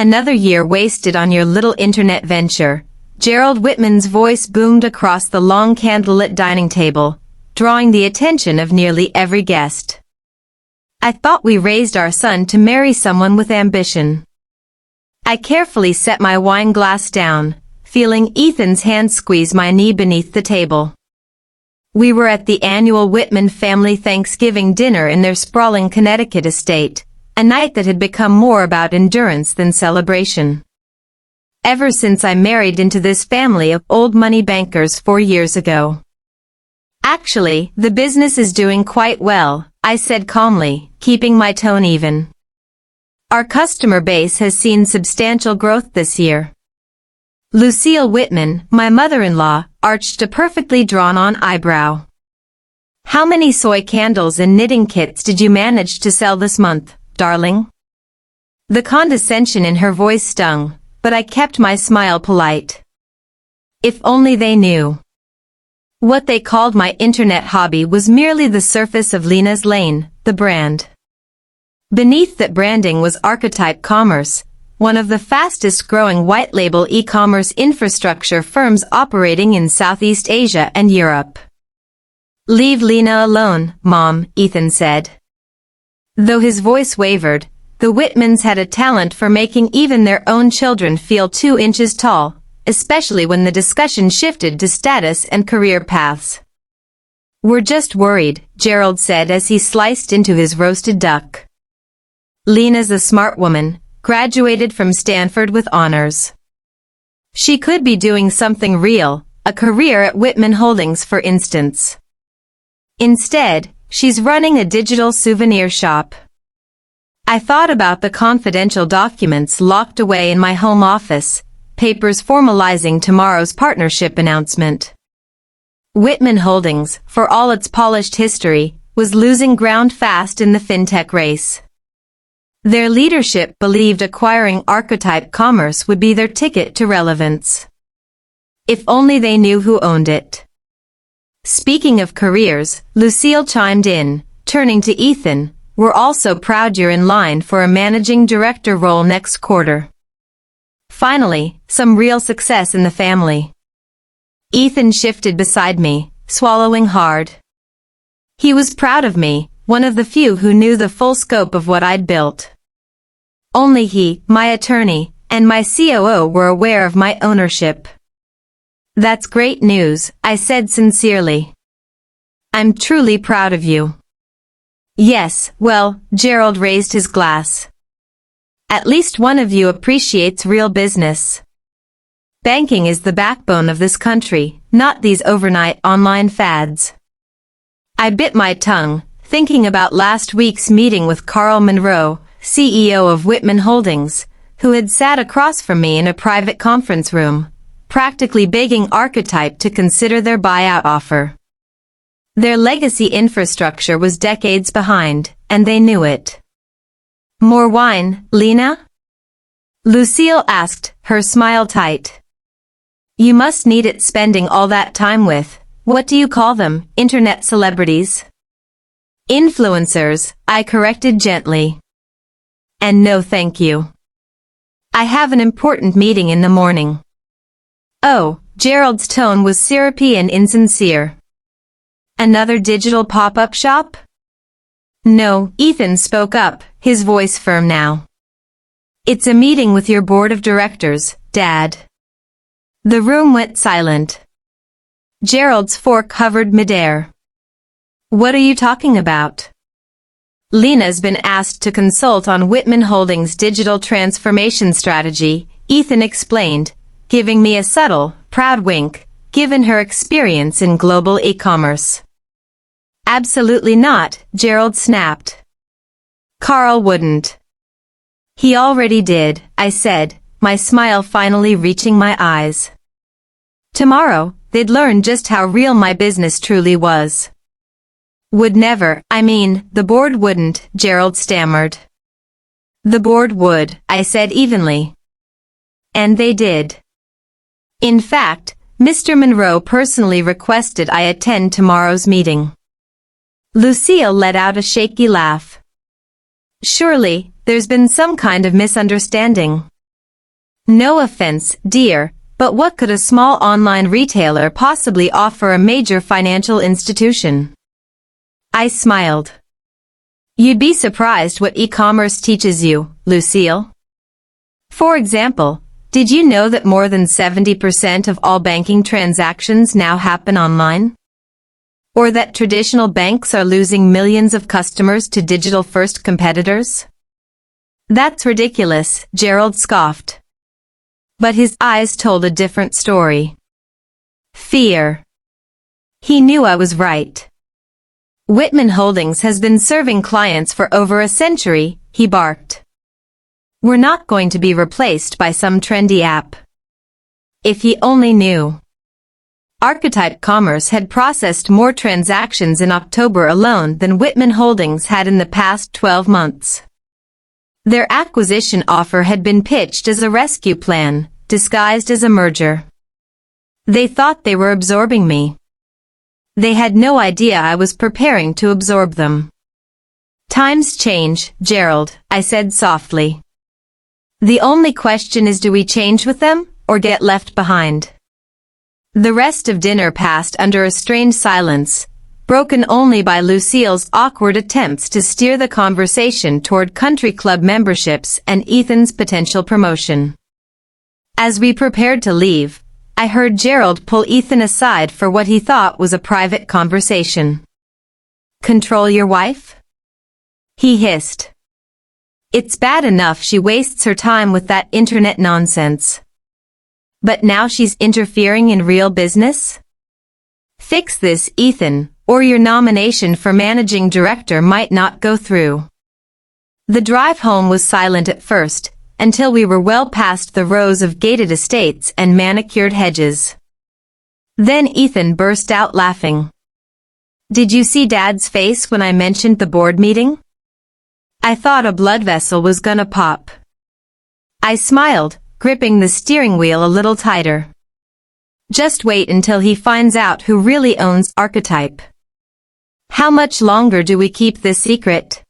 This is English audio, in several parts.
Another year wasted on your little internet venture. Gerald Whitman's voice boomed across the long candlelit dining table, drawing the attention of nearly every guest. I thought we raised our son to marry someone with ambition. I carefully set my wine glass down, feeling Ethan's hand squeeze my knee beneath the table. We were at the annual Whitman family Thanksgiving dinner in their sprawling Connecticut estate, a night that had become more about endurance than celebration. Ever since I married into this family of old money bankers 4 years ago. Actually, the business is doing quite well, I said calmly, keeping my tone even. Our customer base has seen substantial growth this year. Lucille Whitman, my mother-in-law, arched a perfectly drawn-on eyebrow. How many soy candles and knitting kits did you manage to sell this month, darling? The condescension in her voice stung, but I kept my smile polite. If only they knew. What they called my internet hobby was merely the surface of Lena's lane, the brand. Beneath that branding was Archetype Commerce, one of the fastest-growing white-label e-commerce infrastructure firms operating in Southeast Asia and Europe. Leave Lena alone, Mom, Ethan said. Though his voice wavered, the Whitmans had a talent for making even their own children feel 2 inches tall, especially when the discussion shifted to status and career paths. We're just worried, Gerald said as he sliced into his roasted duck. Lena's a smart woman, graduated from Stanford with honors. She could be doing something real, a career at Whitman Holdings for instance. Instead, she's running a digital souvenir shop. I thought about the confidential documents locked away in my home office, papers formalizing tomorrow's partnership announcement. Whitman Holdings, for all its polished history, was losing ground fast in the Fintech race. Their leadership believed acquiring Archetype Commerce would be their ticket to relevance. If only they knew who owned it. Speaking of careers, Lucille chimed in, turning to Ethan, we're also proud you're in line for a managing director role next quarter. Finally, some real success in the family. Ethan shifted beside me, swallowing hard. He was proud of me, one of the few who knew the full scope of what I'd built. Only he, my attorney, and my COO were aware of my ownership. That's great news, I said sincerely. I'm truly proud of you. Yes, well, Gerald raised his glass. At least one of you appreciates real business. Banking is the backbone of this country, not these overnight online fads. I bit my tongue, thinking about last week's meeting with Carl Monroe, CEO of Whitman Holdings, who had sat across from me in a private conference room, practically begging Archetype to consider their buyout offer. Their legacy infrastructure was decades behind, and they knew it. More wine, Lena? Lucille asked, her smile tight. You must need it spending all that time with, what do you call them, internet celebrities? Influencers, I corrected gently. And no thank you. I have an important meeting in the morning. Oh, Gerald's tone was syrupy and insincere. Another digital pop-up shop? No, Ethan spoke up, his voice firm now. It's a meeting with your board of directors, Dad. The room went silent. Gerald's fork hovered midair. What are you talking about? Lena's been asked to consult on Whitman Holdings' digital transformation strategy, Ethan explained, giving me a subtle, proud wink, given her experience in global e-commerce. Absolutely not, Gerald snapped. Carl wouldn't. He already did, I said, my smile finally reaching my eyes. Tomorrow, they'd learn just how real my business truly was. Would never, the board wouldn't, Gerald stammered. The board would, I said evenly. And they did. In fact, Mr. Monroe personally requested I attend tomorrow's meeting. Lucille let out a shaky laugh. Surely, there's been some kind of misunderstanding. No offense, dear, but what could a small online retailer possibly offer a major financial institution? I smiled. You'd be surprised what e-commerce teaches you, Lucille. For example, did you know that more than 70% of all banking transactions now happen online? Or that traditional banks are losing millions of customers to digital-first competitors? That's ridiculous, Gerald scoffed. But his eyes told a different story. Fear. He knew I was right. Whitman Holdings has been serving clients for over a century, he barked. We're not going to be replaced by some trendy app. If he only knew. Archetype Commerce had processed more transactions in October alone than Whitman Holdings had in the past 12 months. Their acquisition offer had been pitched as a rescue plan, disguised as a merger. They thought they were absorbing me. They had no idea I was preparing to absorb them. Times change, Gerald, I said softly. The only question is, do we change with them, or get left behind? The rest of dinner passed under a strained silence, broken only by Lucille's awkward attempts to steer the conversation toward country club memberships and Ethan's potential promotion. As we prepared to leave, I heard Gerald pull Ethan aside for what he thought was a private conversation. Control your wife? He hissed. It's bad enough she wastes her time with that internet nonsense. But now she's interfering in real business? Fix this, Ethan, or your nomination for managing director might not go through. The drive home was silent at first, until we were well past the rows of gated estates and manicured hedges. Then Ethan burst out laughing. Did you see Dad's face when I mentioned the board meeting? I thought a blood vessel was gonna pop. I smiled, gripping the steering wheel a little tighter. Just wait until he finds out who really owns Archetype. How much longer do we keep this secret?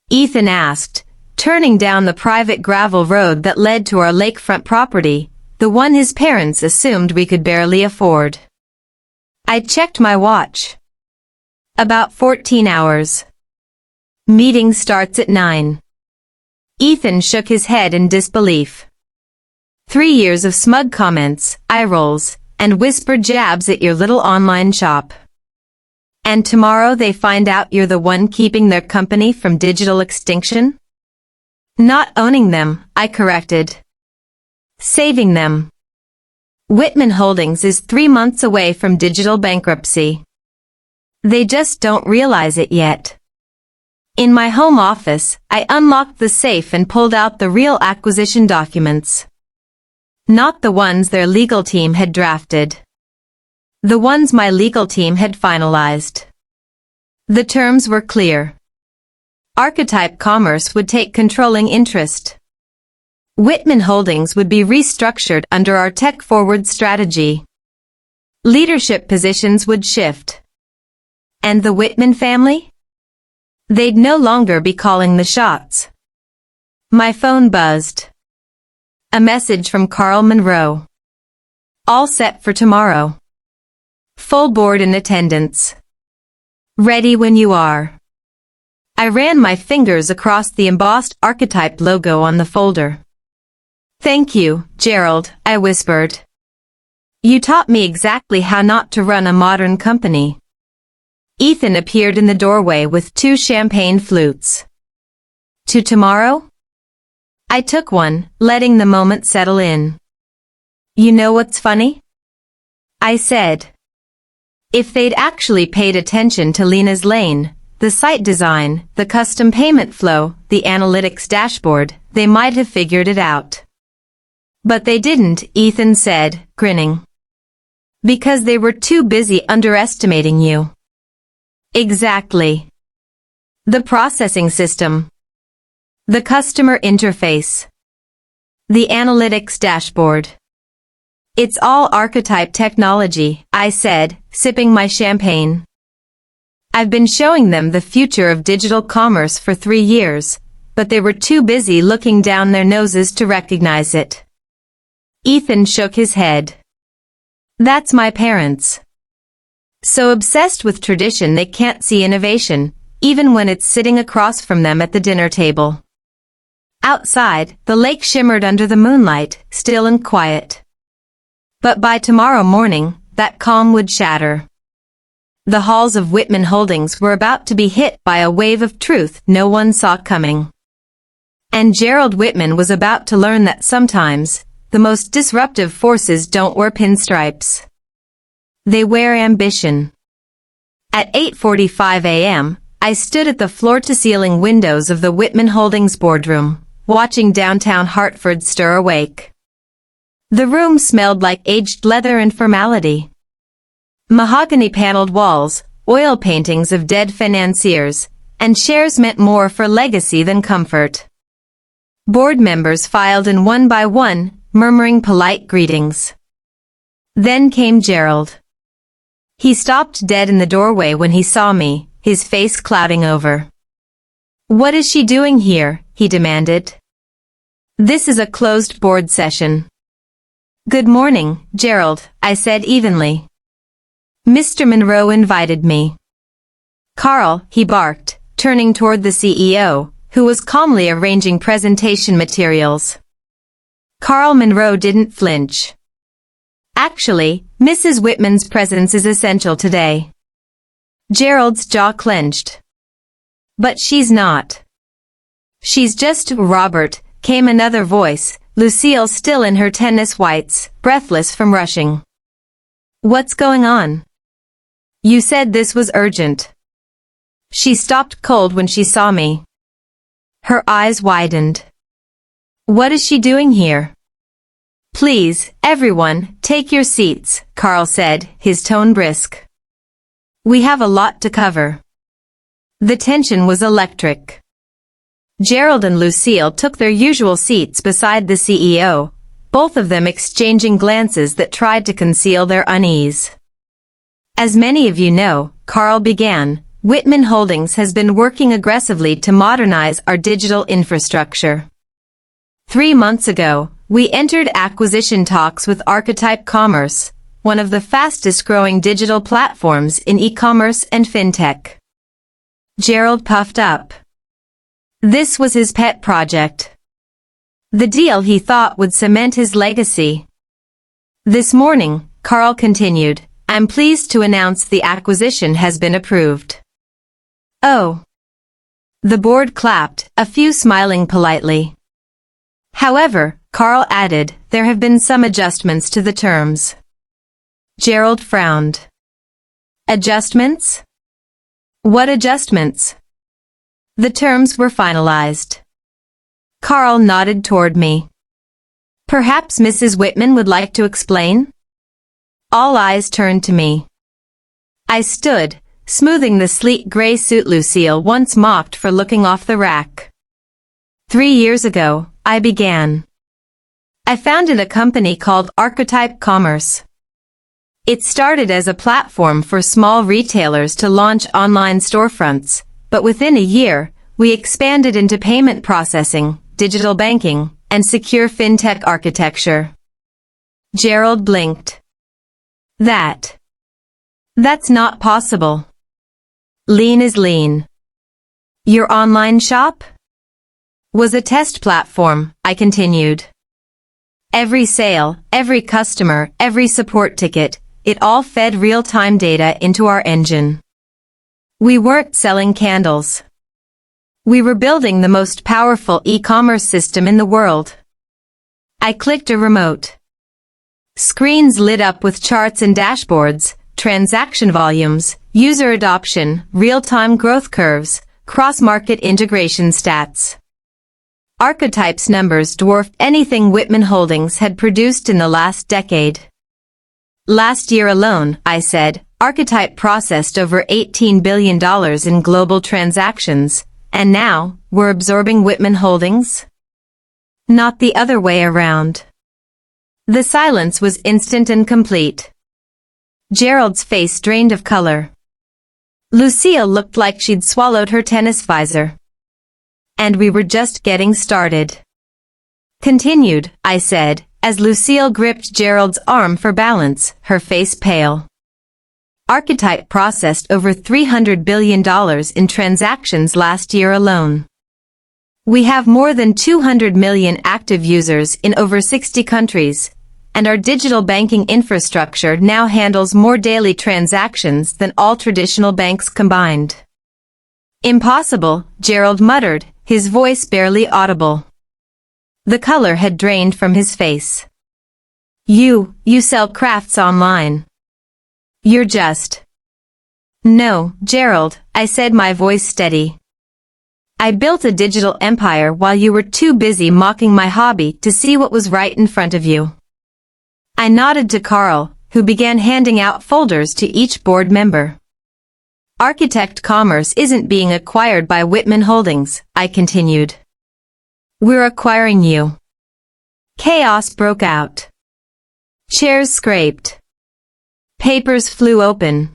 Ethan asked, turning down the private gravel road that led to our lakefront property, the one his parents assumed we could barely afford. I checked my watch. About 14 hours. Meeting starts at 9. Ethan shook his head in disbelief. 3 years of smug comments, eye rolls, and whispered jabs at your little online shop. And tomorrow they find out you're the one keeping their company from digital extinction? Not owning them, I corrected. Saving them. Whitman Holdings is 3 months away from digital bankruptcy. They just don't realize it yet. In my home office, I unlocked the safe and pulled out the real acquisition documents. Not the ones their legal team had drafted. The ones my legal team had finalized. The terms were clear. Archetype Commerce would take controlling interest. Whitman Holdings would be restructured under our tech-forward strategy. Leadership positions would shift. And the Whitman family? They'd no longer be calling the shots. My phone buzzed. A message from Carl Monroe. All set for tomorrow. Full board in attendance. Ready when you are. I ran my fingers across the embossed Archetype logo on the folder. Thank you, Gerald, I whispered. You taught me exactly how not to run a modern company. Ethan appeared in the doorway with 2 champagne flutes. To tomorrow? I took one, letting the moment settle in. You know what's funny? I said. If they'd actually paid attention to Lena's lane, the site design, the custom payment flow, the analytics dashboard, they might have figured it out. But they didn't, Ethan said, grinning. Because they were too busy underestimating you. Exactly. The processing system. The customer interface. The analytics dashboard. It's all Archetype technology, I said, sipping my champagne. I've been showing them the future of digital commerce for 3 years, but they were too busy looking down their noses to recognize it. Ethan shook his head. That's my parents. So obsessed with tradition they can't see innovation, even when it's sitting across from them at the dinner table. Outside, the lake shimmered under the moonlight, still and quiet. But by tomorrow morning, that calm would shatter. The halls of Whitman Holdings were about to be hit by a wave of truth no one saw coming. And Gerald Whitman was about to learn that sometimes, the most disruptive forces don't wear pinstripes. They wear ambition. At 8:45 a.m., I stood at the floor-to-ceiling windows of the Whitman Holdings boardroom, watching downtown Hartford stir awake. The room smelled like aged leather and formality. Mahogany-paneled walls, oil paintings of dead financiers, and shares meant more for legacy than comfort. Board members filed in one by one, murmuring polite greetings. Then came Gerald. He stopped dead in the doorway when he saw me, his face clouding over. "What is she doing here?" he demanded. "This is a closed board session." "Good morning, Gerald," I said evenly. "Mr. Monroe invited me." "Carl," he barked, turning toward the CEO, who was calmly arranging presentation materials. Carl Monroe didn't flinch. "Actually, Mrs. Whitman's presence is essential today." Gerald's jaw clenched. "But she's not." "She's just Robert," came another voice, Lucille still in her tennis whites, breathless from rushing. "What's going on?" "You said this was urgent." She stopped cold when she saw me. Her eyes widened. "What is she doing here?" "Please, everyone, take your seats," Carl said, his tone brisk. "We have a lot to cover." The tension was electric. Gerald and Lucille took their usual seats beside the CEO, both of them exchanging glances that tried to conceal their unease. "As many of you know," Carl began, "Whitman Holdings has been working aggressively to modernize our digital infrastructure. 3 months ago, we entered acquisition talks with Archetype Commerce, one of the fastest-growing digital platforms in e-commerce and Fintech." Gerald puffed up. This was his pet project. The deal he thought would cement his legacy. "This morning," Carl continued, "I'm pleased to announce the acquisition has been approved." "Oh." The board clapped, a few smiling politely. "However," Carl added, "there have been some adjustments to the terms." Gerald frowned. "Adjustments? What adjustments?" "The terms were finalized." Carl nodded toward me. "Perhaps Mrs. Whitman would like to explain?" All eyes turned to me. I stood, smoothing the sleek gray suit Lucille once mocked for looking off the rack. 3 years ago, I began. I founded a company called Archetype Commerce. It started as a platform for small retailers to launch online storefronts, but within a year, we expanded into payment processing, digital banking, and secure fintech architecture. Gerald blinked. That's not possible. Lean is lean. Your online shop? Was a test platform, I continued. Every sale, every customer, every support ticket, it all fed real-time data into our engine. We weren't selling candles. We were building the most powerful e-commerce system in the world. I clicked a remote. Screens lit up with charts and dashboards, transaction volumes, user adoption, real-time growth curves, cross-market integration stats. Archetype's numbers dwarfed anything Whitman Holdings had produced in the last decade. Last year alone, I said, Archetype processed over $18 billion in global transactions, and now, we're absorbing Whitman Holdings? Not the other way around. The silence was instant and complete. Gerald's face drained of color. Lucille looked like she'd swallowed her tennis visor. And we were just getting started. Continued, I said, as Lucille gripped Gerald's arm for balance, her face pale. Archetype processed over $300 billion in transactions last year alone. We have more than 200 million active users in over 60 countries, and our digital banking infrastructure now handles more daily transactions than all traditional banks combined. Impossible, Gerald muttered, his voice barely audible. The color had drained from his face. You sell crafts online. You're just... No, Gerald, I said, my voice steady. I built a digital empire while you were too busy mocking my hobby to see what was right in front of you. I nodded to Carl, who began handing out folders to each board member. Archetype Commerce isn't being acquired by Whitman Holdings, I continued. We're acquiring you. Chaos broke out. Chairs scraped. Papers flew open.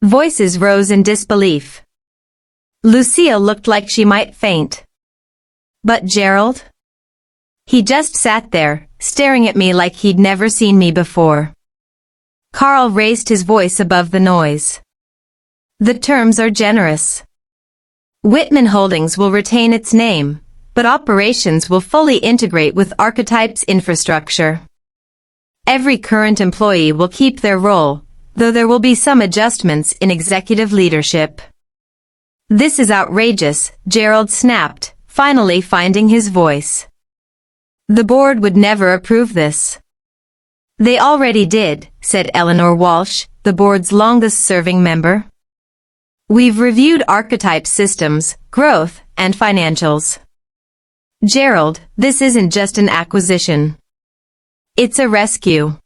Voices rose in disbelief. Lucille looked like she might faint. But Gerald? He just sat there, staring at me like he'd never seen me before. Carl raised his voice above the noise. The terms are generous. Whitman Holdings will retain its name, but operations will fully integrate with Archetype's infrastructure. Every current employee will keep their role, though there will be some adjustments in executive leadership. This is outrageous, Gerald snapped, finally finding his voice. The board would never approve this. They already did, said Eleanor Walsh, the board's longest-serving member. We've reviewed Archetype systems, growth, and financials. Gerald, this isn't just an acquisition. It's a rescue.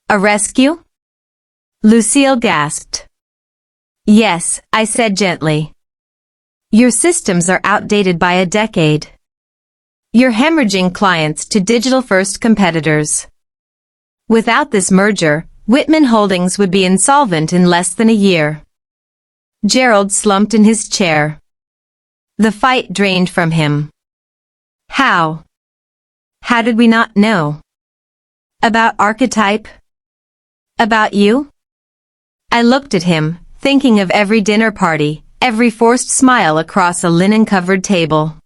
A rescue? Lucille gasped. Yes, I said gently. Your systems are outdated by a decade. You're hemorrhaging clients to digital-first competitors. Without this merger, Whitman Holdings would be insolvent in less than a year. Gerald slumped in his chair. The fight drained from him. How? How did we not know? About Archetype? About you? I looked at him, thinking of every dinner party, every forced smile across a linen-covered table.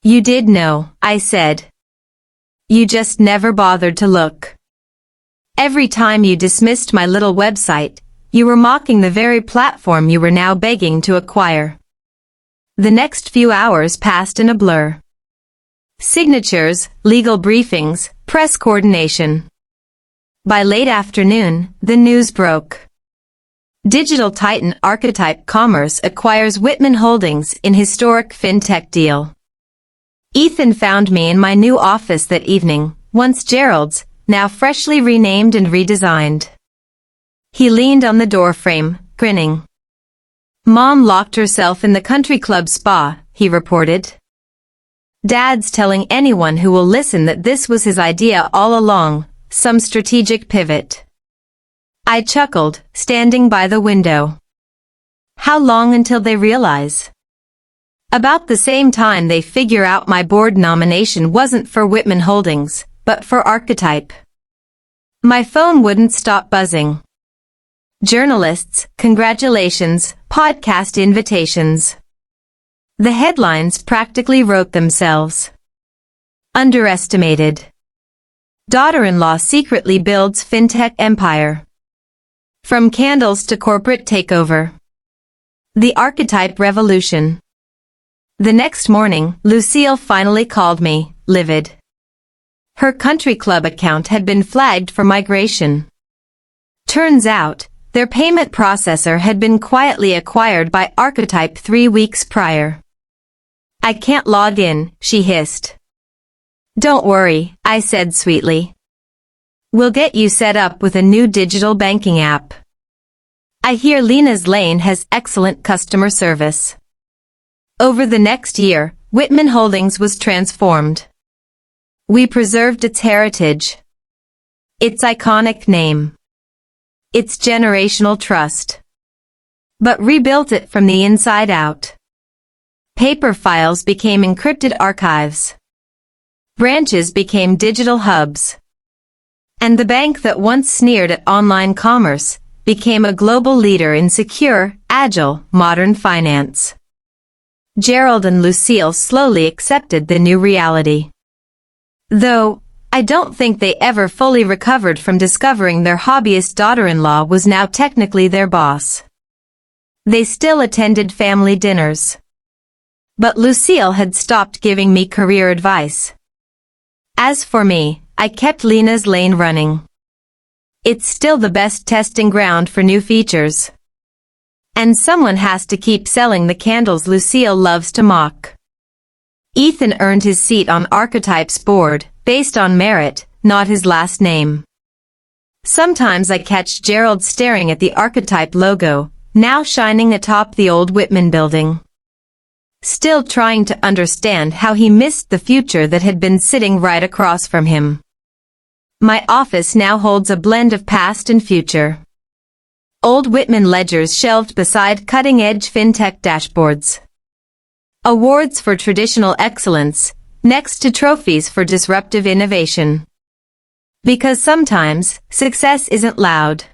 You did know, I said. You just never bothered to look. Every time you dismissed my little website, you were mocking the very platform you were now begging to acquire. The next few hours passed in a blur. Signatures, legal briefings, press coordination. By late afternoon, the news broke. Digital titan Archetype Commerce acquires Whitman Holdings in historic Fintech deal. Ethan found me in my new office that evening, once Gerald's, now freshly renamed and redesigned. He leaned on the doorframe, grinning. Mom locked herself in the country club spa, he reported. Dad's telling anyone who will listen that this was his idea all along, some strategic pivot. I chuckled, standing by the window. How long until they realize? About the same time they figure out my board nomination wasn't for Whitman Holdings, but for Archetype. My phone wouldn't stop buzzing. Journalists, congratulations, podcast invitations. The headlines practically wrote themselves. Underestimated. Daughter-in-law secretly builds Fintech empire. From candles to corporate takeover. The Archetype revolution. The next morning, Lucille finally called me, livid. Her country club account had been flagged for migration. Turns out, their payment processor had been quietly acquired by Archetype 3 weeks prior. I can't log in, she hissed. Don't worry, I said sweetly. We'll get you set up with a new digital banking app. I hear Lena's Lane has excellent customer service. Over the next year, Whitman Holdings was transformed. We preserved its heritage. Its iconic name. Its generational trust. But rebuilt it from the inside out. Paper files became encrypted archives. Branches became digital hubs. And the bank that once sneered at online commerce became a global leader in secure, agile, modern finance. Gerald and Lucille slowly accepted the new reality. Though, I don't think they ever fully recovered from discovering their hobbyist daughter-in-law was now technically their boss. They still attended family dinners. But Lucille had stopped giving me career advice. As for me, I kept Lena's lane running. It's still the best testing ground for new features. And someone has to keep selling the candles Lucille loves to mock. Ethan earned his seat on Archetype's board, based on merit, not his last name. Sometimes I catch Gerald staring at the Archetype logo, now shining atop the old Whitman building. Still trying to understand how he missed the future that had been sitting right across from him. My office now holds a blend of past and future. Old Whitman ledgers shelved beside cutting-edge Fintech dashboards. Awards for traditional excellence, next to trophies for disruptive innovation. Because sometimes, success isn't loud.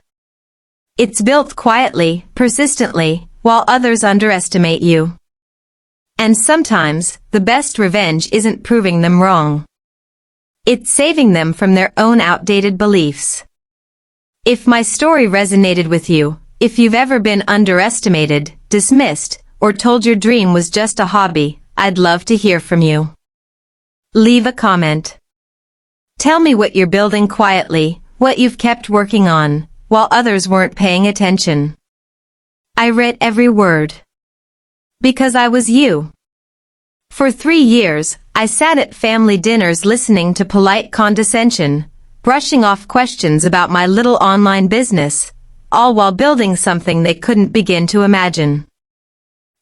It's built quietly, persistently, while others underestimate you. And sometimes, the best revenge isn't proving them wrong. It's saving them from their own outdated beliefs. If my story resonated with you, if you've ever been underestimated, dismissed, or told your dream was just a hobby, I'd love to hear from you. Leave a comment. Tell me what you're building quietly, what you've kept working on, while others weren't paying attention. I read every word. Because I was you. For 3 years, I sat at family dinners listening to polite condescension, brushing off questions about my little online business, all while building something they couldn't begin to imagine.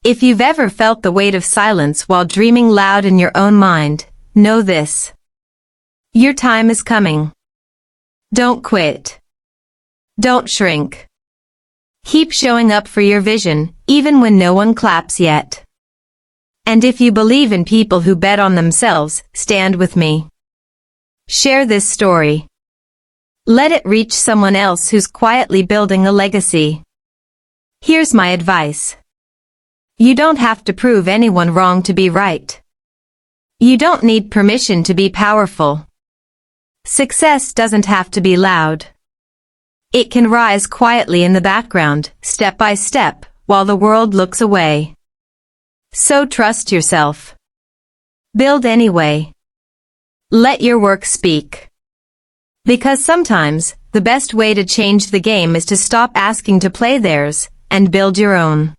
If you've ever felt the weight of silence while dreaming loud in your own mind, know this. Your time is coming. Don't quit. Don't shrink. Keep showing up for your vision, even when no one claps yet. And if you believe in people who bet on themselves, stand with me. Share this story. Let it reach someone else who's quietly building a legacy. Here's my advice. You don't have to prove anyone wrong to be right. You don't need permission to be powerful. Success doesn't have to be loud. It can rise quietly in the background, step by step, while the world looks away. So trust yourself. Build anyway. Let your work speak. Because sometimes, the best way to change the game is to stop asking to play theirs, and build your own.